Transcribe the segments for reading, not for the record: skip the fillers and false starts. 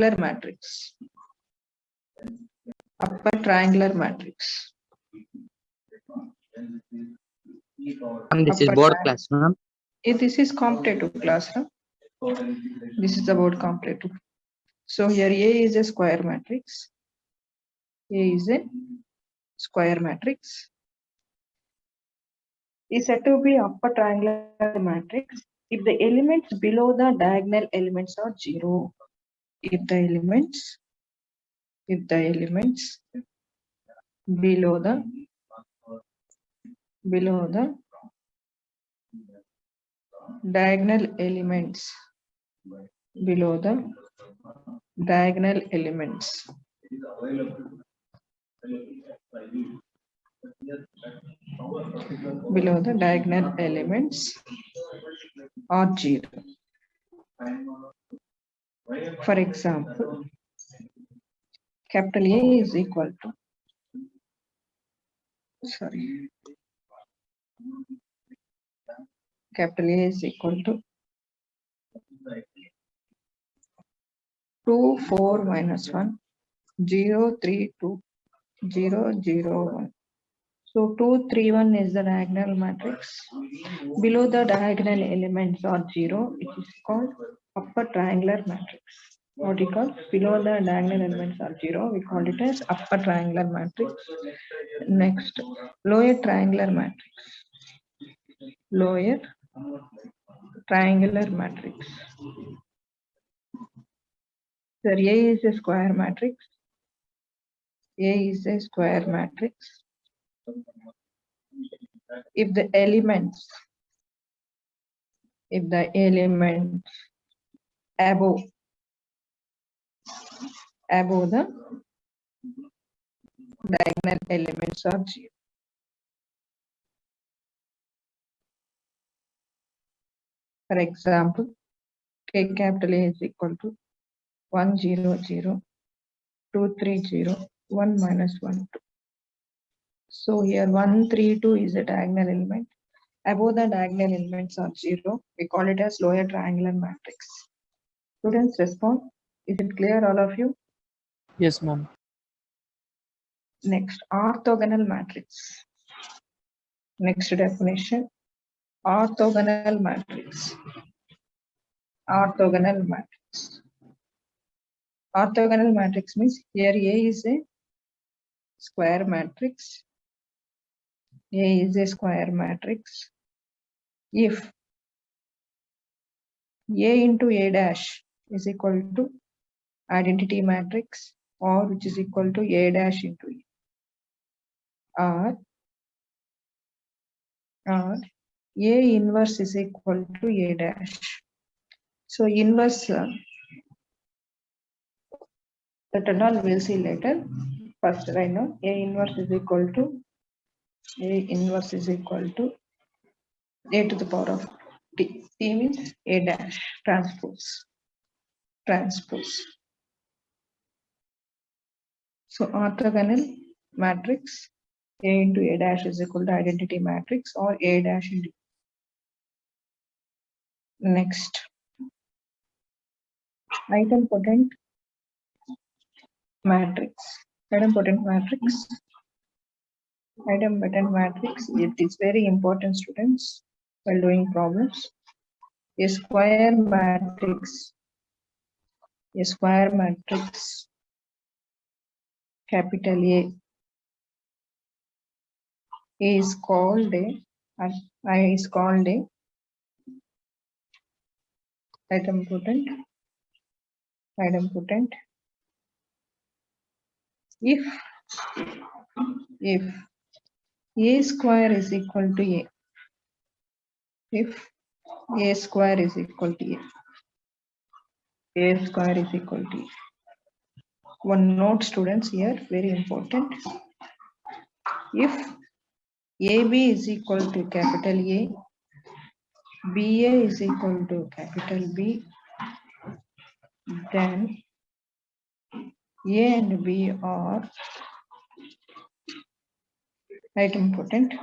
matrix. Upper triangular matrix. This is board class, ma'am. This is competitive class. Huh? This is about competitive. So here A is a square matrix. A is a square matrix. Is said to be upper triangular matrix if the elements below the diagonal elements are zero. If the elements below the diagonal elements below the diagonal elements are zero. For example, capital A is equal to capital A is equal to 2, 4, minus 1, 0, 3, 2, 0, 0, 1. So 2, 3, 1 is the diagonal matrix. Below the diagonal elements are 0. It is called upper triangular matrix. What we call below the diagonal elements are 0. We call it as upper triangular matrix. Next, lower triangular matrix. Lower triangular matrix. So A is a square matrix. A is a square matrix. If the elements above the diagonal elements are 0. For example, take capital A is equal to 1, 0, 0, 2, 3, 0, 1, minus 1, 2. So here 1, 3, 2 is a diagonal element. Above the diagonal elements are 0. We call it as lower triangular matrix. Students respond. Is it clear, all of you? Yes, ma'am. Next, orthogonal matrix. Next definition, orthogonal matrix. Orthogonal matrix. Orthogonal matrix means here A is a square matrix. A is a square matrix. If A into A dash is equal to identity matrix, or which is equal to A dash into A, or A inverse is equal to A dash. So inverse, that and all we'll see later. First, right now, A inverse is equal to A to the power of T. T means A dash transpose. So orthogonal matrix A into A dash is equal to identity matrix, or A dash into. Next, idempotent matrix. Idempotent matrix. It is very important, students, while doing problems. A square matrix. Capital A is called a idempotent if A square is equal to A. If A square is equal to A. A square is equal to A. One note, students, here, very important. If AB is equal to capital A, BA is equal to capital B, then A and B are idempotent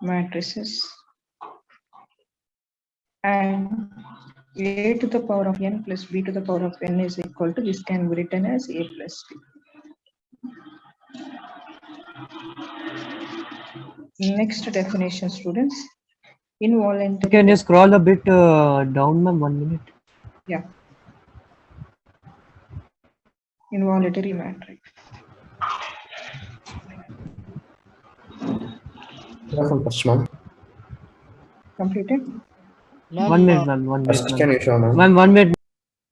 matrices, and A to the power of n plus b to the power of n is equal to, this can be written as a plus b. Next definition, students. Involuntary. Can you scroll a bit down, ma'am? 1 minute. Yeah. Involuntary matrix. First, ma'am. Completed? 1 minute, ma'am. 1 minute, First, can ma'am. you show, ma'am? Ma'am, 1 minute.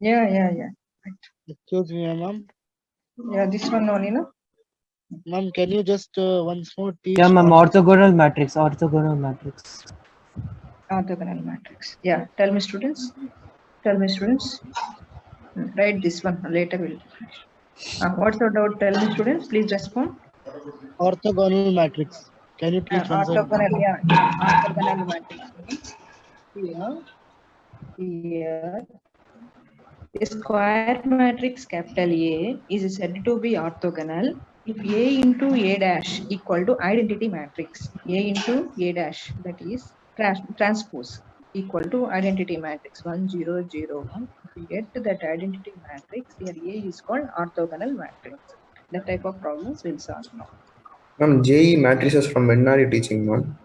Yeah. Right. Excuse me, ma'am. Yeah, this one only, no? Ma'am, can you just once more teach? Yeah, ma'am. what is- Orthogonal matrix. Orthogonal matrix. Orthogonal matrix. Yeah, tell me, students. Write this one, later we'll. What's the doubt? Tell me, students, please respond. Orthogonal matrix. Can you teach once again? Orthogonal, yeah, orthogonal matrix means here a square matrix capital A is said to be orthogonal if A into A dash equal to identity matrix. A into A dash, that is transpose, equal to identity matrix 1 0 0 1. If we get that identity matrix, here A is called orthogonal matrix. That type of problems we'll solve now. Ma'am, JE matrices from when are you teaching, ma'am?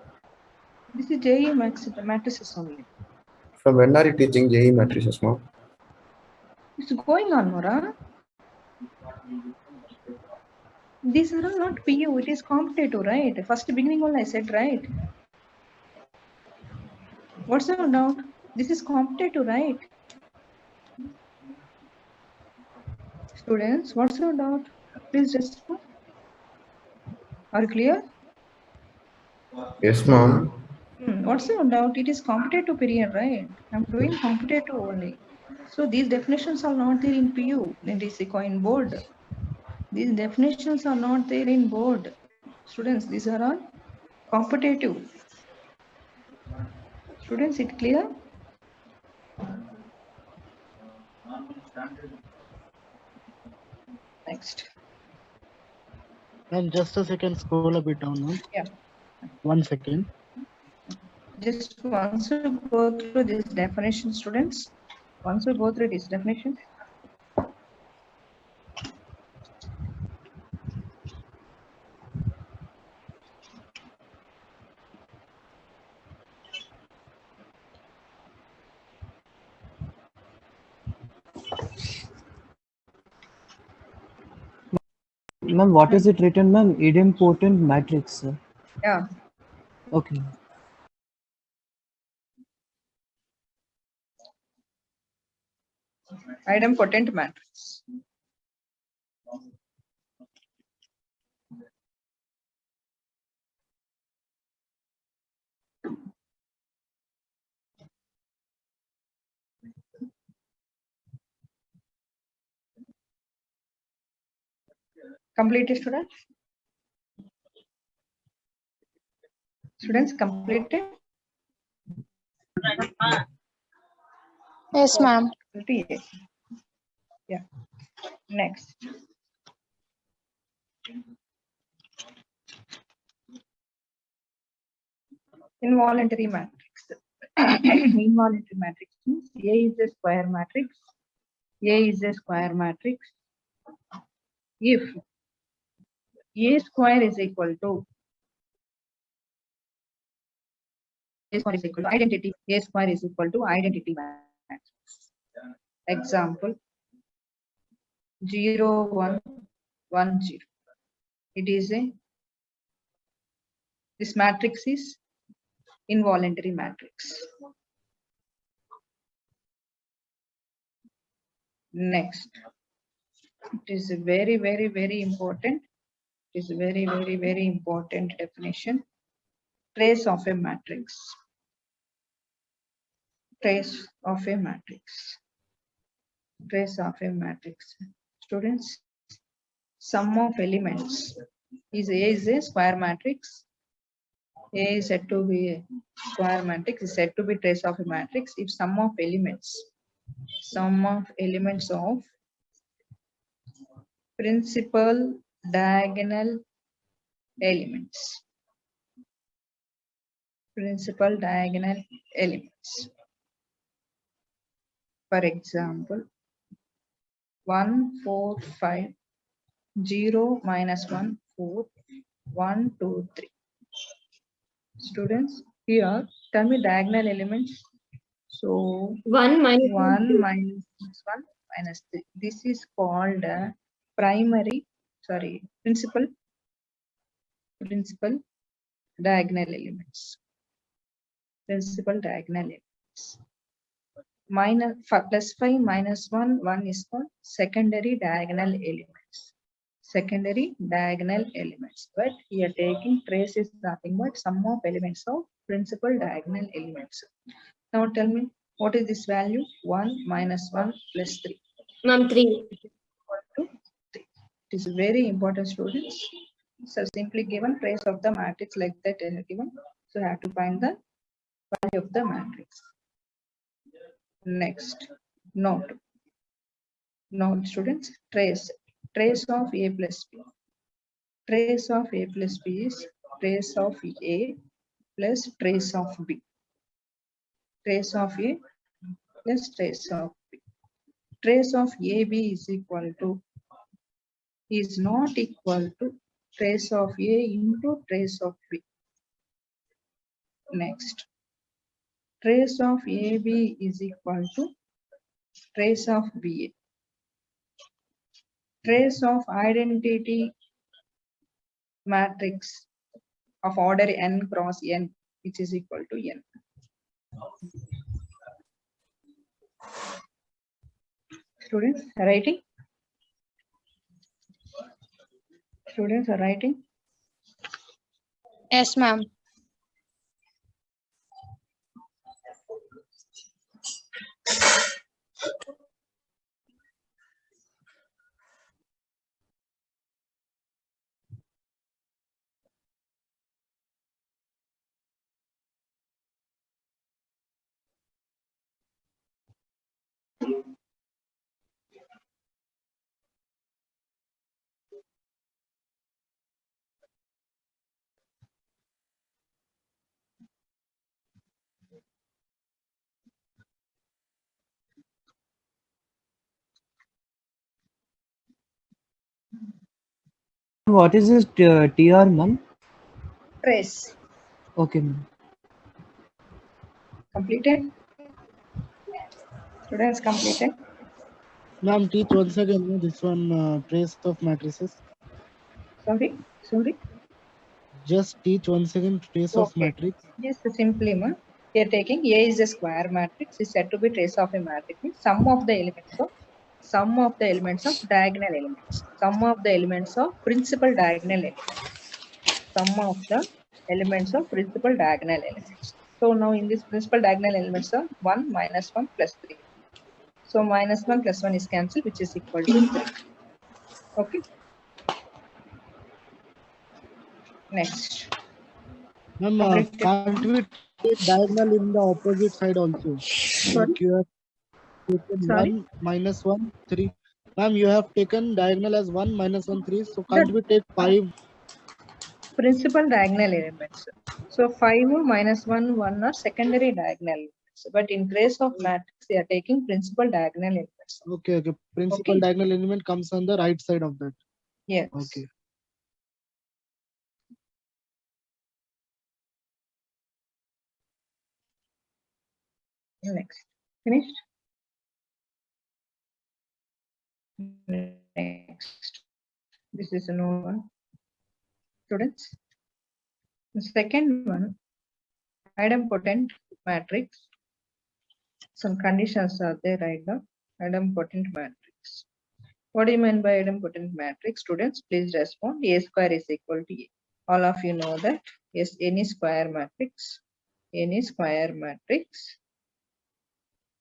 This is JE matrices only. From when are you teaching JE matrices, ma'am? It's going on, Nora. These are all not PU, it is competitive, right? First beginning only I said, right? What's the doubt? This is competitive, right? Students, what's your doubt? Please respond. Are you clear? Yes, ma'am. What's your doubt? It is competitive period, right? I'm doing competitive only. So these definitions are not there in PU, in this coin board. These definitions are not there in board. Students, these are all competitive. Students, it clear? Next. Ma'am, just a second. Scroll a bit down, ma'am. Yeah. 1 second. Just once you go through this definition, students, once you go through this definition, Ma'am, what is it written, ma'am? Idempotent matrix. Sir. yeah, Okay. idempotent matrix. Completed, students? Students, completed? Yes, ma'am. 58. Yeah. Next. Involuntary matrix. Involuntary matrix means A is a square matrix. A is a square matrix. If A square is equal to A square is equal to identity. A square is equal to identity matrix. Example 0 1 1 0. It is a, this matrix is involuntary matrix. Next, it is a very important. It is a very important definition. Trace of a matrix. Trace of a matrix. Trace of a matrix. Students, sum of elements is A is a square matrix. A is said to be a square matrix, is said to be trace of a matrix if sum of elements of principal diagonal elements. Principal diagonal elements. For example, 1, 4, 5, 0, minus 1, 4, 1, 2, 3. Students, here tell me diagonal elements. So 1 minus 1 minus 1 minus 3. This is called principal diagonal elements. Principal diagonal elements. Plus 5 minus 1 is called secondary diagonal elements. Secondary diagonal elements. But here taking trace is nothing but sum of elements of principal diagonal elements. Now tell me, what is this value? 1 minus 1 plus 3. Ma'am, 3. Equal to 3. It is very important, students. So simply given trace of the matrix like that given. So you have to find the value of the matrix. Next, note. Note, students, trace of A plus B. Trace of A plus B is trace of A plus trace of B. Trace of A plus trace of B. Trace of AB is not equal to trace of A into trace of B. Next, trace of AB is equal to trace of BA. Trace of identity matrix of order n cross n, which is equal to n. Students are writing? Students are writing? Yes, ma'am. What is this TR, ma'am? Trace. Okay, ma'am. Completed? Students completed? Ma'am, teach once again this one trace of matrices. Sorry? Just teach once again trace of Okay. matrix. Yes, simply, ma. Here taking A is a square matrix is said to be trace of a matrix. Means sum of the elements of diagonal elements. Sum of the elements of principal diagonal elements. Sum of the elements of principal diagonal elements. So now in this principal diagonal elements are 1 minus 1 plus 3. So minus 1 plus 1 is cancelled, which is equal to 3. Okay. Next. Ma'am, Completed. can't we take diagonal in the opposite side also? Like you have taken Sorry? 1 minus 1, 3. Ma'am, you have taken diagonal as 1 minus 1, 3. So can't we take 5? Principal diagonal elements. So 5 minus 1, 1 are secondary diagonal elements. But in case of matrix, they are taking principal diagonal elements. Okay. Principal Okay. diagonal element comes on the right side of that. Yes. Okay. Next. Finished? Next. This is a new one. Students. The second one, idempotent matrix. Some conditions are there right now. Idempotent matrix. What do you mean by idempotent matrix? Students, please respond. A square is equal to A. All of you know that. Yes, any square matrix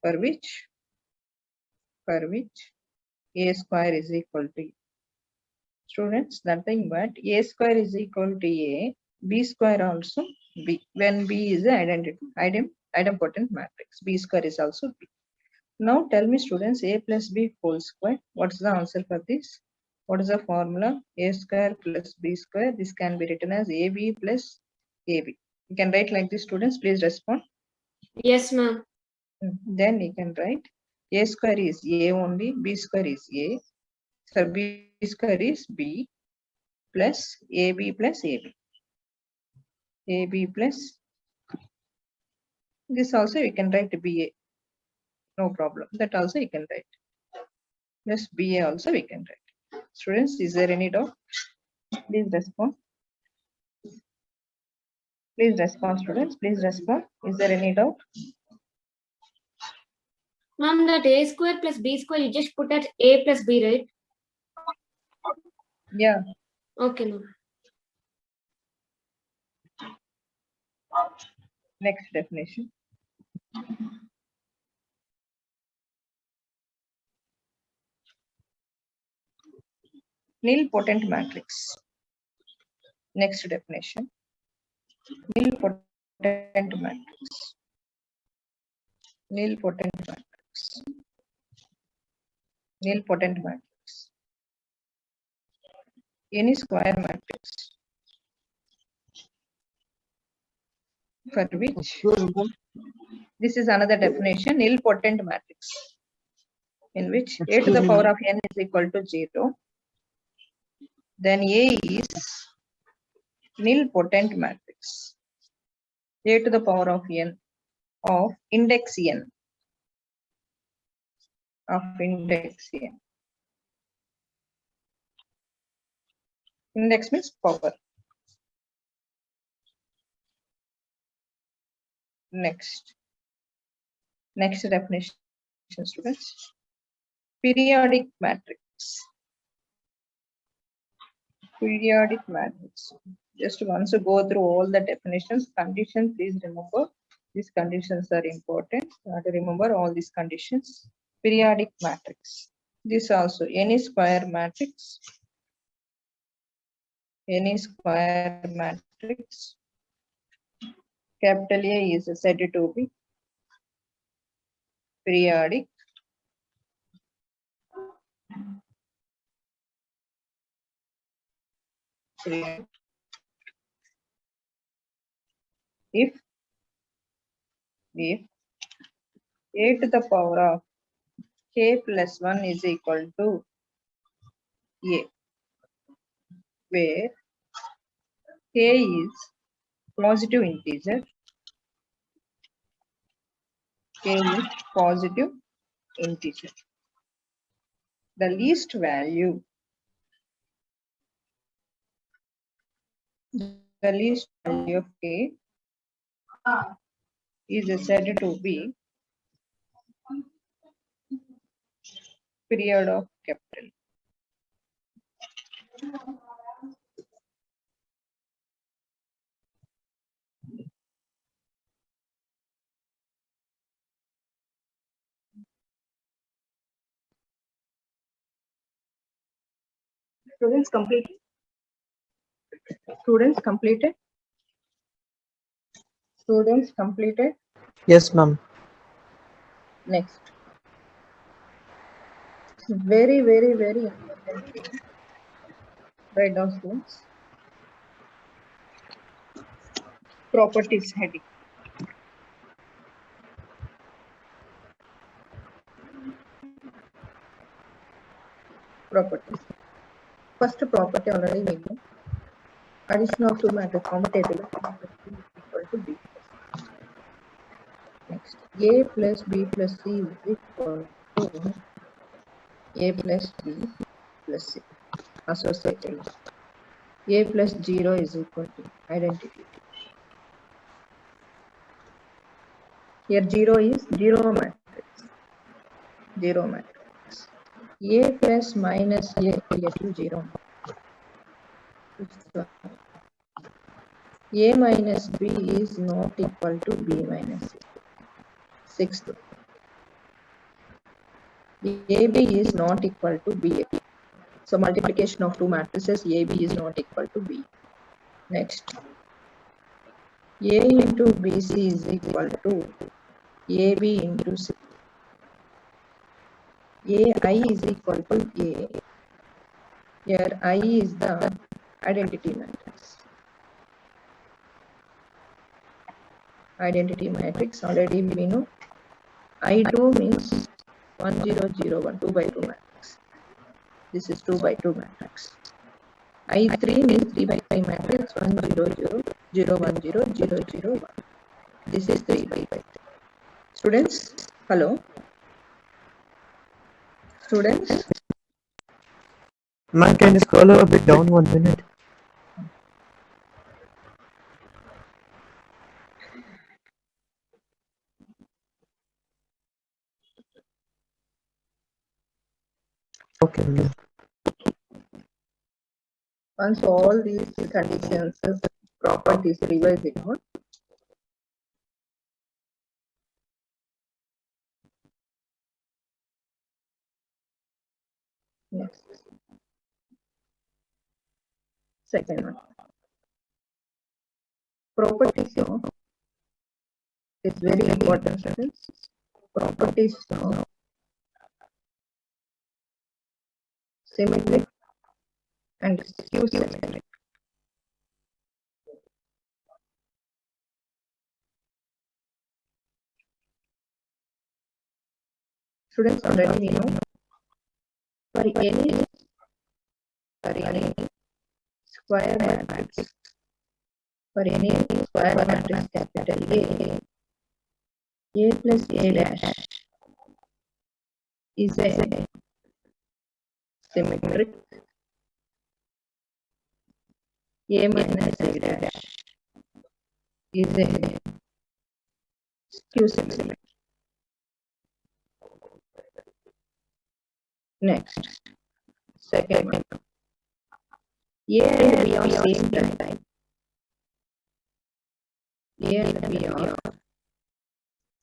for which A square is equal to A. Students, nothing but A square is equal to A, B square also B. When B is the idempotent matrix, B square is also B. Now tell me, students, A plus B whole square. What's the answer for this? What is the formula? A square plus B square. This can be written as AB plus AB. You can write like this, students. Please respond. Yes, ma'am. Then you can write A square is A only, B square is A, so B square is B plus AB plus AB. AB plus, this also you can write BA, no problem. That also you can write. Plus BA also we can write. Students, is there any doubt? Please respond. Please respond, students. Please respond. Is there any doubt? Ma'am, that A square plus B square, you just put at A plus B, right? Yeah. Okay, ma'am. Next definition. Nilpotent matrix. Next definition. Nilpotent matrix. Nilpotent matrix. Nilpotent matrix. Any square matrix for which this is another definition, nilpotent matrix, in which a to the power of n is equal to 0, then A is nilpotent matrix. A to the power of n of index n. Of index n. Index means power. Next definition, students. Periodic matrix. Periodic matrix. Just once you go through all the definitions, conditions, please remember these conditions are important. You have to remember all these conditions. Periodic matrix. This also any square matrix. Any square matrix. Capital A is said to be periodic. If A to the power of k plus 1 is equal to A, where k is positive integer, k is positive integer. The least value of k is said to be period of capital. Students completed. Students completed. Students completed. Yes, ma'am. Next. Very, very, very important. Write down, students. Properties heading. Properties. First property already we know. Addition of two matrices commutative equal to B. Next, A plus B plus C is equal to A plus B plus C. Associated. A plus 0 is equal to identity. Here 0 is 0 matrix. 0 matrix. A plus minus A equal to 0. A minus B is not equal to B minus C. Sixth, AB is not equal to BA. So multiplication of two matrices AB is not equal to B. Next, A into BC is equal to AB into C. AI is equal to A. Here I is the identity matrix. Identity matrix already we know. I2 means 1 0 0 1 2 by 2 matrix. This is 2 by 2 matrix. I3 means 3 by 3 matrix 1 0 0 0 1 0 0 0 1. This is 3 by 3. Students, hello. Students, Ma'am, can you scroll a bit down 1 minute? Okay, ma'am. once all these conditions, properties revise it out. Next. Second one. Properties is very important, students. Properties symmetric and skew symmetric. Students already know for any square matrix, for any square matrix capital A plus A dash is a symmetric, A minus A dash is a skew symmetric. Next, second one. A and B are same type. A and B are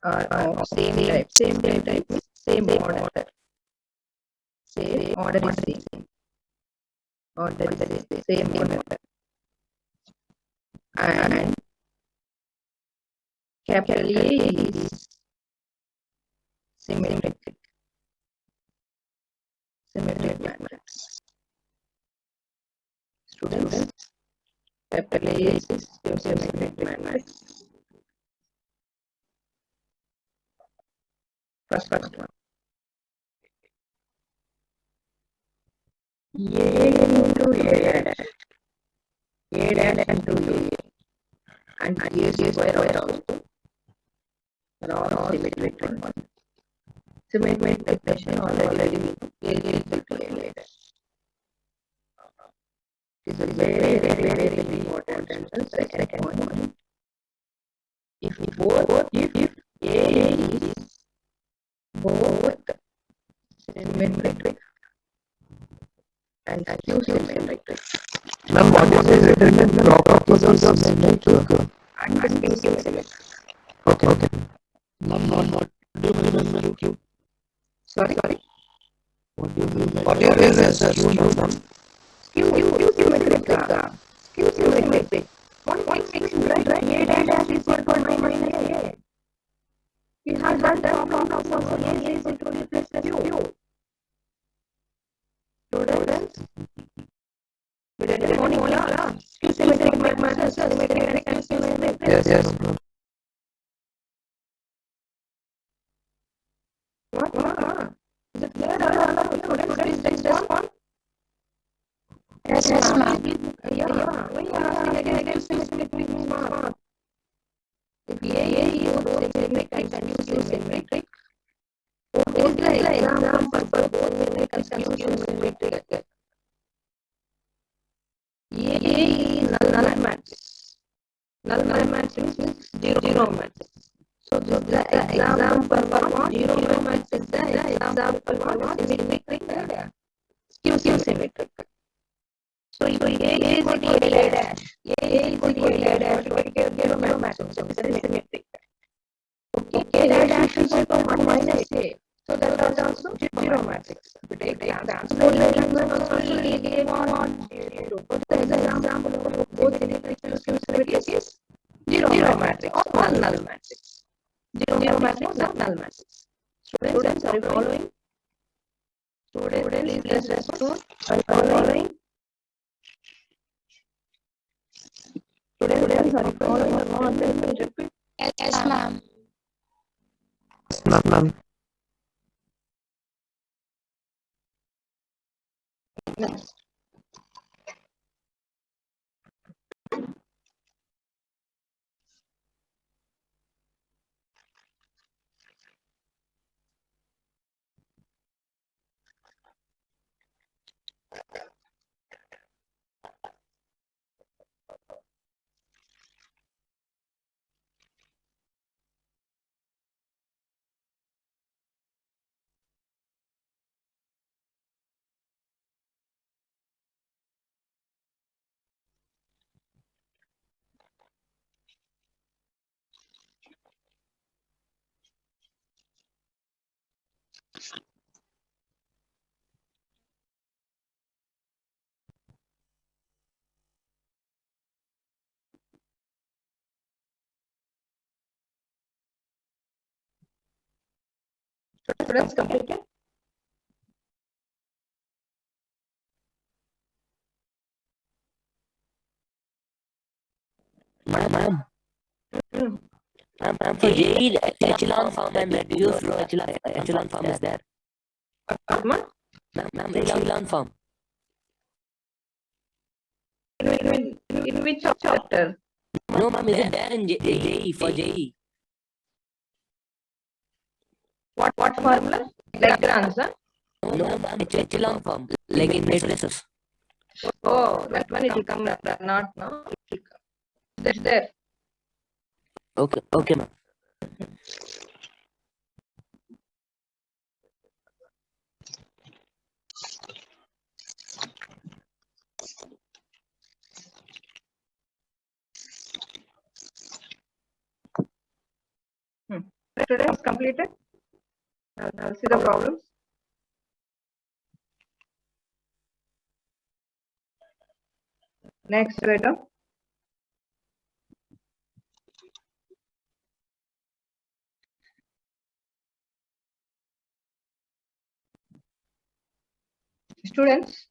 of same type. Same type means same order. Same order is same. Order is the same order. And capital A is symmetric. Symmetric matrix. Students, capital A is symmetric matrix. First one. A into A dash. A dash into A. And A square also. Raw symmetric one. Symmetric definition already A is equal to A dash. This is very important. And second point. If A is both symmetric and skew symmetric. Ma'am, what is the determinant properties of symmetric? And skew symmetric. Okay. What do you mean by Q? Sorry. What do you mean by What do you mean by skew, ma'am? Skew symmetric. Skew symmetric. One thing, right? A dash is equal to minus A. We have that problem also. A is equal to A plus Q. Students, we did the morning class. Skew symmetric matrix, symmetric and skew symmetric. Yes, ma'am. What? Is it clear? Students, just one. Yes, ma'am. Yeah. When you are asking again, symmetric means what? If A is both symmetric and skew symmetric, what is the example for both symmetric and skew symmetric? A is null matrix. Null matrix means zero matrix. So this is the example for what? Zero matrix is the example for what? Symmetric and skew symmetric. So if A is equal to A dash, A is equal to A dash, zero matrix, so this is symmetric. Okay, A dash is equal to minus A. So that is also zero matrix. We take the example. So we gave on the example of both symmetric and skew symmetric is zero matrix or null matrix. Zero matrix or null matrix. Students, are you following? Students, please respond. Are you following? Students, are you following or not? Let me repeat. Yes, ma'am. Yes, ma'am. Next. Students completed. Ma'am, Hmm. ma'am, for JEE, the echelon form and the use flow echelon form is there. Ma'am, Ma'am, echelon form. in which chapter? No, ma'am, is it there in JEE for JEE? What formula? Lagrange, huh? No, ma'am, echelon form, like in matrices. Oh, that one it will come later, not now. It will come. That's there. Okay, ma'am. Students completed. Now see the problems. Next item. Students,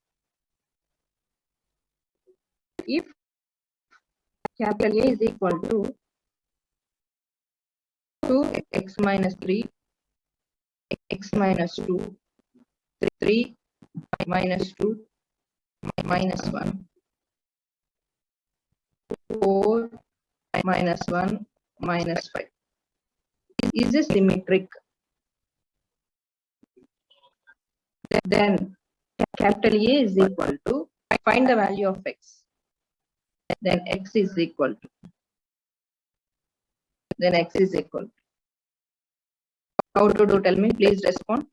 if capital A is equal to 2x minus 3, x minus 2, 3 minus 2, minus 1, 4 minus 1, minus 5. Is this symmetric? Then capital A is equal to, find the value of x. Then x is equal to, then x is equal to. How to do? Tell me, please respond.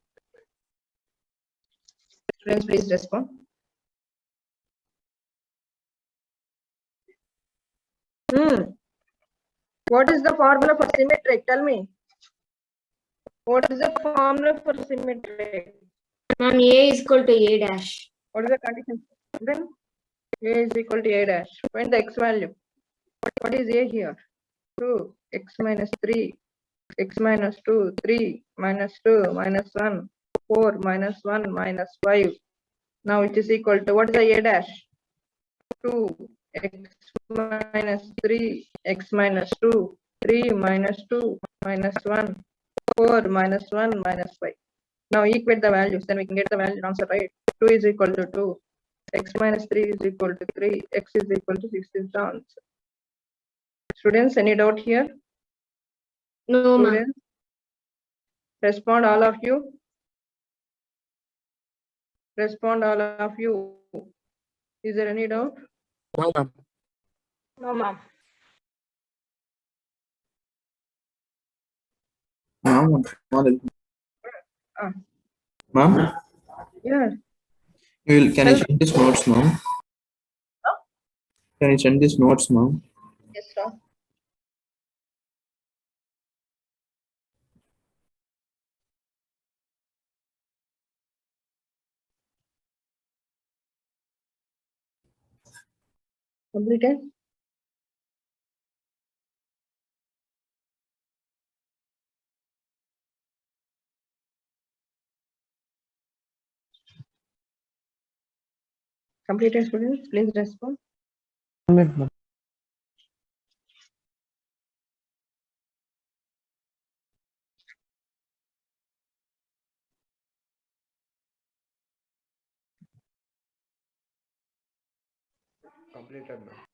Students, please respond. What is the formula for symmetric? Tell me. What is the formula for symmetric? Ma'am, A is equal to A dash. What is the condition? Then A is equal to A dash. Find the x value. What is A here? 2, x minus 3, x minus 2, 3, minus 2, minus 1, 4, minus 1, minus 5. Now it is equal to, what is the A dash? 2, x minus 3, x minus 2, 3 minus 2, minus 1, 4 minus 1, minus 5. Now equate the values, then we can get the value answer, right? 2 is equal to 2, x minus 3 is equal to 3, x is equal to 6 is the answer. Students, any doubt here? No, ma'am. Students, respond all of you. Respond all of you. Is there any doubt? No, ma'am. No, ma'am. Ma'am, Ah, ma'am, yeah. can you send these notes, ma'am? Can you send these notes, ma'am? Yes, sir. Completed? Completed, students, please respond. 1 minute, ma'am. Completed, ma'am.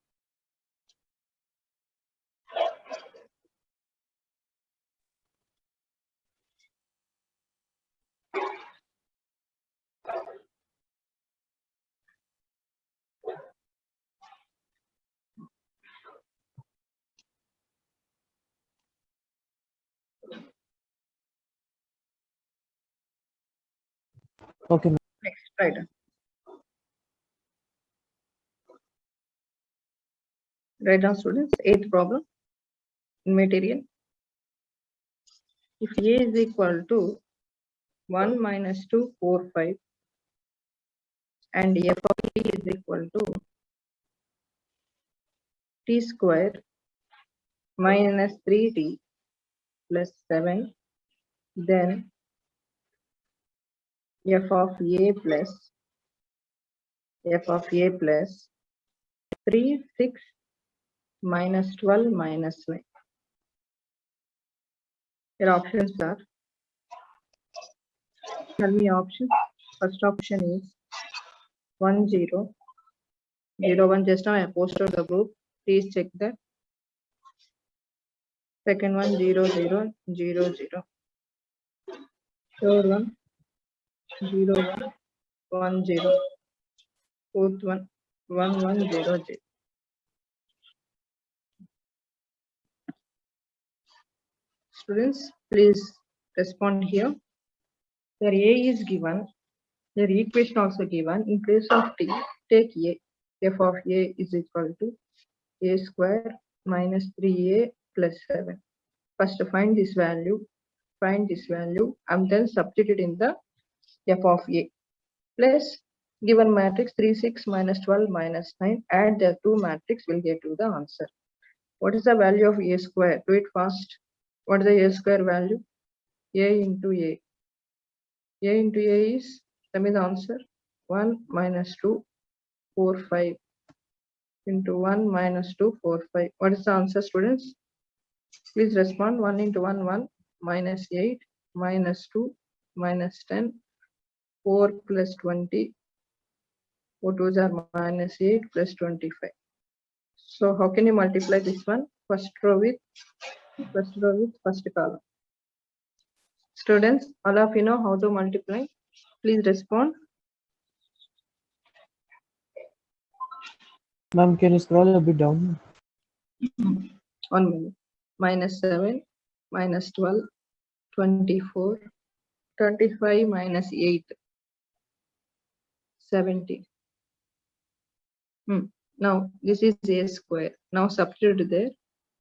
Okay, ma'am. Next, right. Right now, students, eighth problem in material. If A is equal to 1 minus 2, 4, 5, and f of A is equal to t square minus 3t plus 7, then f of A plus 3, 6 minus 12 minus 9. Your options are, tell me option. First option is 1, 0, 0, 1. Just now I posted the group. Please check that. Second one 0, 0, 0, 0. Third one 0, 1, 1, 0. Fourth one 1, 1, 0, 0. Students, please respond here. Your A is given. Your equation also given. In place of t, take A. F of A is equal to A square minus 3A plus 7. First find this value, and then substitute in the f of A plus given matrix 3, 6 minus 12 minus 9. Add the two matrix, will get you the answer. What is the value of A square? Do it fast. What is the A square value? A into A. A into A is, tell me the answer. 1 minus 2, 4, 5 into 1 minus 2, 4, 5. What is the answer, students? Please respond. 1 into 1, 1, minus 8, minus 2, minus 10, 4 plus 20, 4 2s are minus 8 plus 25. So how can you multiply this one? First row with first column. Students, all of you know how to multiply. Please respond. Ma'am, can you scroll a bit down? 1 minute. Minus 7, minus 12, 24, 25 minus 8, 70. Now this is A square. Now substitute there.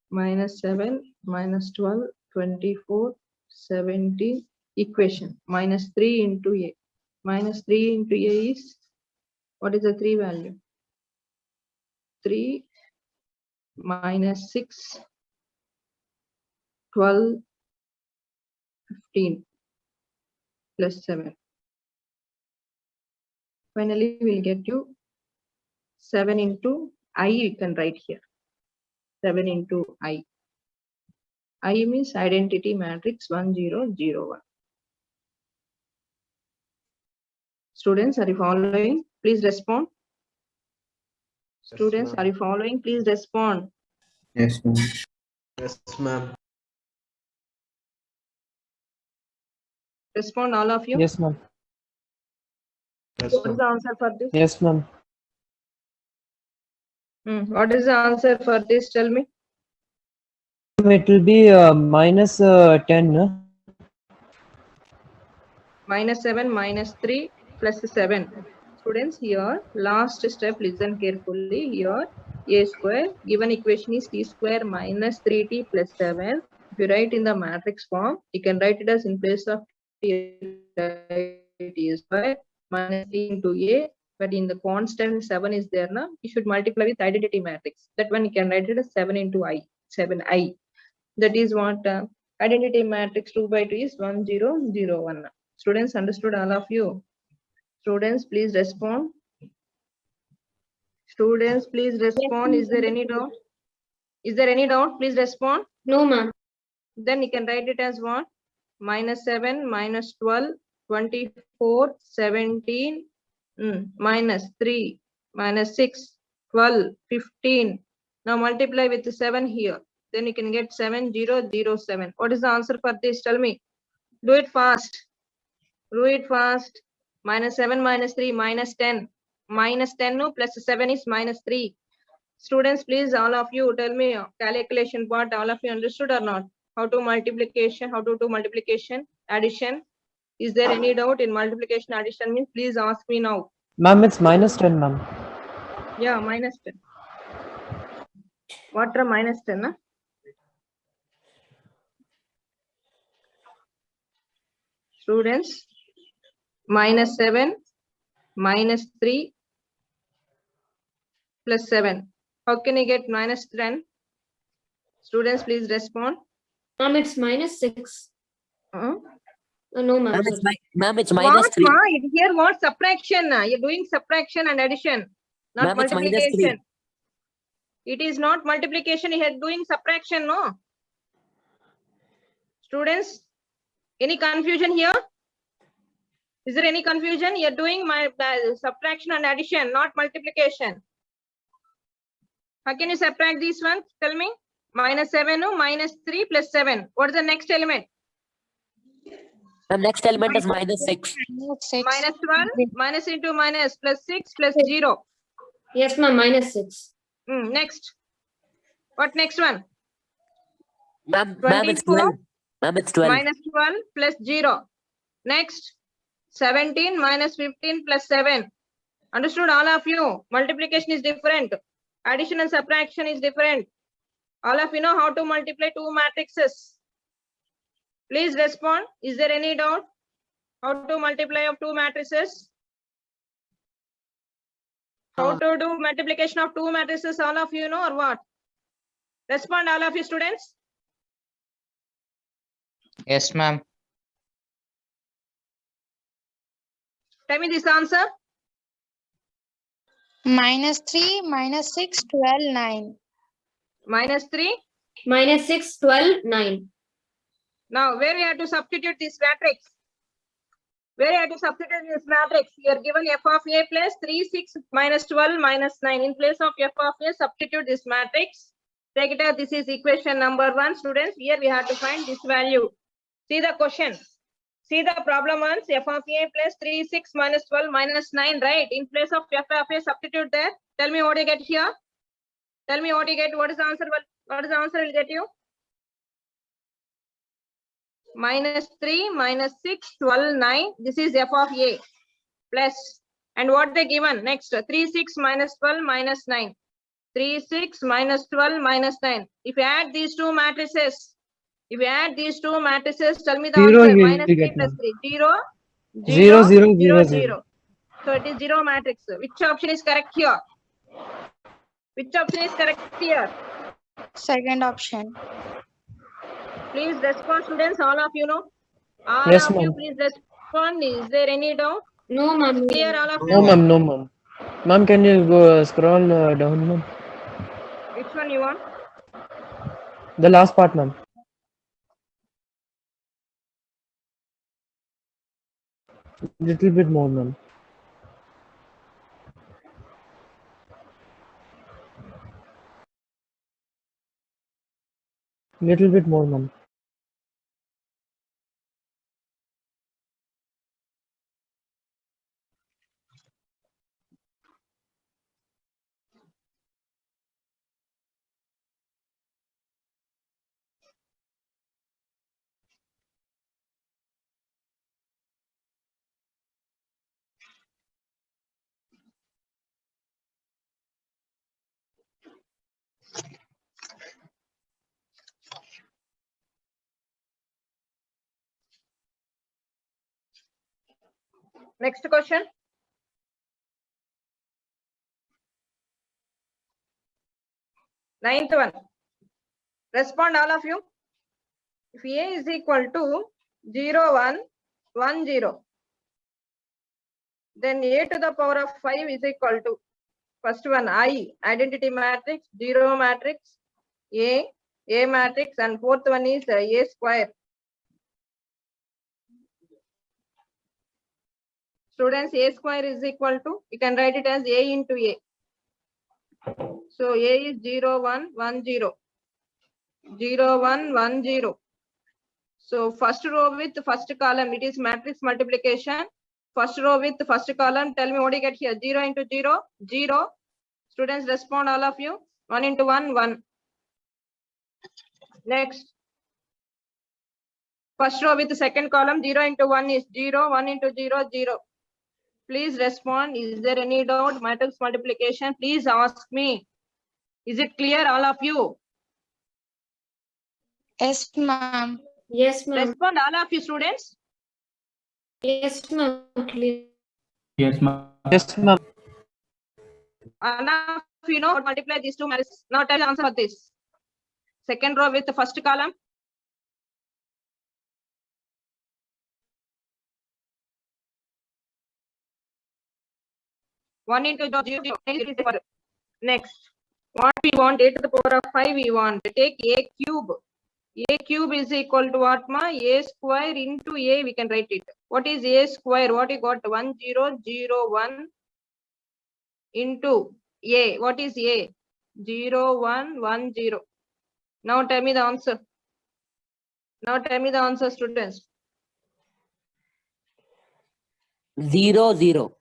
Minus 7, minus 12, 24, 70. Equation. Minus 3 into A. Minus 3 into A is, what is the 3 value? 3 minus 6, 12, 15 plus 7. Finally, we'll get you 7 into I, you can write here. 7 into I. I means identity matrix 1, 0, 0, 1. Students, are you following? Please respond. Students, ma'am. are you following? Please respond. Yes, ma'am. Yes, ma'am. Respond, all of you. Yes, ma'am. Yes, What is ma'am. the answer for this? Yes, ma'am. What is the answer for this? Tell me. It will be minus 10. Minus 7, minus 3, plus 7. Students, here, last step, listen carefully. Here, A square, given equation is T square minus 3T plus 7. If you write in the matrix form, you can write it as in place of T square minus T into A. But in the constant 7 is there now, you should multiply with identity matrix. That one you can write it as 7 into I, 7I. That is what identity matrix 2 by 2 is 1, 0, 0, 1. Students, understood, all of you? Students, please respond. Students, please respond. Is there any doubt? Is there any doubt? Please respond. No, ma'am. Then you can write it as what? Minus 7, minus 12, 24, 17, minus 3, minus 6, 12, 15. Now multiply with 7 here. Then you can get 7007. What is the answer for this? Tell me. Do it fast. Do it fast. Minus 7 minus 3 minus 10. Minus 10 no, plus 7 is minus 3. Students, please, all of you tell me calculation part. All of you understood or not? How to multiplication? How to do multiplication? Addition? Is there any doubt in multiplication addition means? Please ask me now. Ma'am, it's minus 10, ma'am. Yeah, minus 10. What are minus 10? Huh? Students, minus 7, minus 3, plus 7. How can you get minus 10? Students, please respond. Ma'am, it's minus 6. Uh-huh. No, ma'am. Ma'am, it's minus What, 3. ma? Here, what subtraction? You're doing subtraction and addition, not Ma'am, it's minus 3. multiplication. It is not multiplication. You're doing subtraction, no? Students, any confusion here? Is there any confusion? You're doing my subtraction and addition, not multiplication. How can you subtract these ones? Tell me. Minus 7, no? Minus 3 plus 7. What is the next element? Ma'am, next element is minus 6. Minus 12, minus into minus, plus 6 plus 0. Yes, ma'am, minus 6. Next. What next one? Ma'am, it's 24. 12. Ma'am, it's 12. Minus 12 plus 0. Next. 17 minus 15 plus 7. Understood, all of you? Multiplication is different. Addition and subtraction is different. All of you know how to multiply two matrices. Please respond. Is there any doubt? How to multiply of two matrices? How to do multiplication of two matrices? All of you know or what? Respond, all of you students. Yes, ma'am. Tell me this answer. Minus 3, minus 6, 12, 9. Minus 3. Minus 6, 12, 9. Now, where we have to substitute this matrix? Where you have to substitute this matrix? You are given f of a plus 3, 6, minus 12, minus 9. In place of f of a, substitute this matrix. Take it as this is equation number 1. Students, here we have to find this value. See the question. See the problem once. F of a plus 3, 6, minus 12, minus 9, right? In place of f of a, substitute there. Tell me what you get here. Tell me what you get. What is the answer? What is the answer will get you? Minus 3, minus 6, 12, 9. This is f of a plus. And what they given? Next, 3, 6, minus 12, minus 9. 3, 6, minus 12, minus 9. If you add these two matrices, tell me the Zero answer. you Minus will 3 get, plus ma'am. 3. 0, 0, 0, 0, 0. 0. So it is 0 matrix. Which option is correct here? Which option is correct here? Second option. Please respond, students. All of you know. All Yes, of you, ma'am. please respond. Is there any doubt? No, ma'am. Clear, all of No, you? ma'am, no, ma'am. Ma'am, can you go scroll down, ma'am? Which one you want? The last part, ma'am. Little bit more, ma'am. Little bit more, ma'am. Next question. Ninth one. Respond, all of you. If a is equal to 0, 1, 1, 0, then a to the power of 5 is equal to, first one, I, identity matrix, 0 matrix, a matrix, and fourth one is a square. Students, a square is equal to, you can write it as a into a. So A is 0, 1, 1, 0. 0, 1, 1, 0. So first row with first column, it is matrix multiplication. First row with first column, tell me what you get here. 0 into 0, 0. Students respond, all of you. 1 into 1, 1. Next. First row with the second column, 0 into 1 is 0, 1 into 0, 0. Please respond. Is there any doubt? Matrix multiplication, please ask me. Is it clear, all of you? Yes, ma'am. Yes, ma'am. Respond, all of you students. Yes, ma'am. Clear. Yes, ma'am. All of you know how to multiply these two matrices. Now tell the answer for this. Second row with the first column. One into 0. Next. What we want, a to the power of 5 we want. Take a cube. A cube is equal to what, ma? A square into a, we can write it. What is a square? What you got? 1, 0, 0, 1 into a. What is a? 0, 1, 1, 0. Now tell me the answer. Now tell me the answer, students. 0, 0.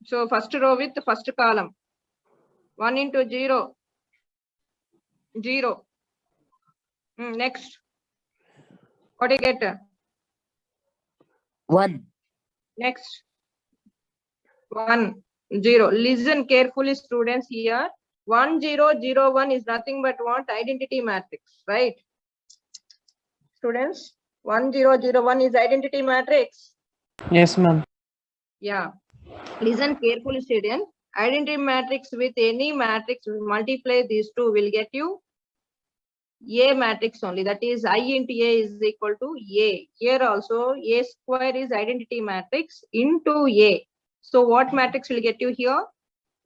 So first row with the first column. 1 into 0. 0. Next. What do you get? 1. Next. 1, 0. Listen carefully, students, here. 1, 0, 0, 1 is nothing but what? Identity matrix, right? Students, 1, 0, 0, 1 is identity matrix. Yes, ma'am. Yeah. Listen carefully, student. Identity matrix with any matrix, multiply these two will get you A matrix only. That is I into A is equal to A. Here also A square is identity matrix into A. So what matrix will get you here?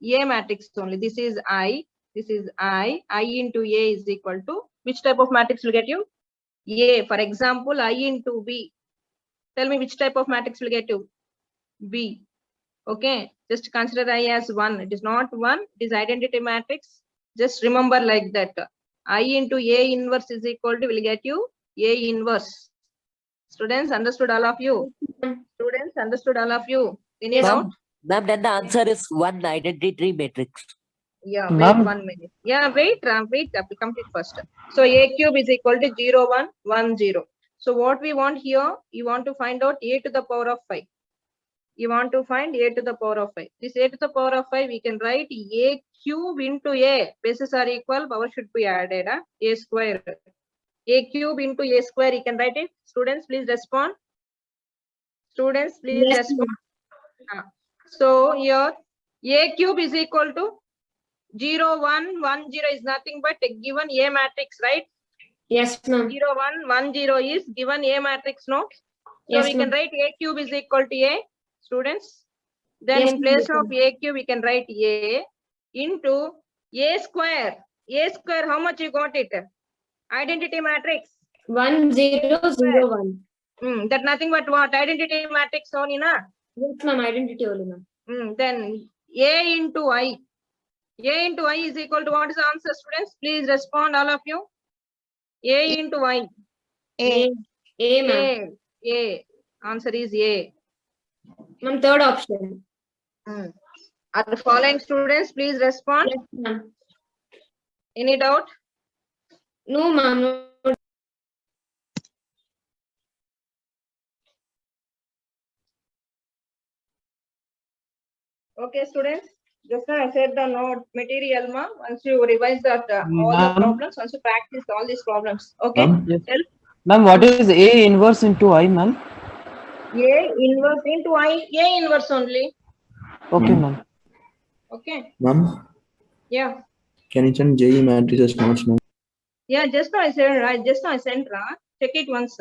A matrix only. This is I. This is I. I into A is equal to which type of matrix will get you? A. For example, I into B. Tell me which type of matrix will get you? B. Okay. Just consider I as 1. It is not 1. It is identity matrix. Just remember like that. I into A inverse is equal to will get you A inverse. Students, understood all of you? Students, understood all of you? Any Yes, doubt? Ma'am, then the answer is 1 identity matrix. Yeah, wait Ma'am. 1 minute. Yeah, wait, wait, complete first. So A cube is equal to 0, 1, 1, 0. So what we want here, you want to find out A to the power of 5. You want to find A to the power of 5. This A to the power of 5, we can write A cube into A. Bases are equal, power should be added. A square. A cube into A square, you can write it. Students, please respond. Students, please Yes, respond. So here, A cube is equal to 0, 1, 1, 0 is nothing but a given A matrix, right? Yes, ma'am. 0, 1, 1, 0 is given A matrix, no? So Yes, we can ma'am. write A cube is equal to A, students. Then Yes, in place ma'am. of A cube, we can write A into A square. A square, how much you got it? Identity matrix. 1, 0, 0, 1. That nothing but what? Identity matrix only, na? Yes, ma'am. Identity only, ma'am. Then A into I. A into I is equal to what is the answer, students? Please respond, all of you. A into I. A. A, ma'am. A. Answer is A. Ma'am, third option. Are the following students, please respond. Yes, ma'am. Any doubt? No, ma'am. No. Okay, students. Just now I said the note material, ma. Once you revise that all the Ma'am. problems, once you practice all these problems. Okay. Ma'am? Yes. Tell Ma'am, what is A inverse into I, ma'am? A inverse into I. A inverse only. Okay, ma'am. Okay. Ma'am, Yeah. can you send JE matrices notes now? Yeah. Just now I said right. Just now I sent. Check it once.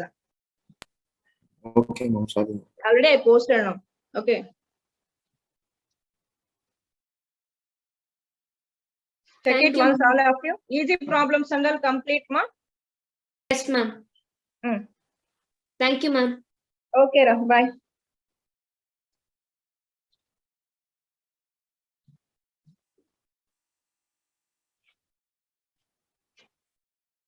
Okay, ma'am, sorry. Already I posted now. Okay. Check Thank it you, once, ma'am. all of you. Easy problems and all complete, ma. Yes, ma'am. Hmm. Thank you, ma'am. Okay, Bye.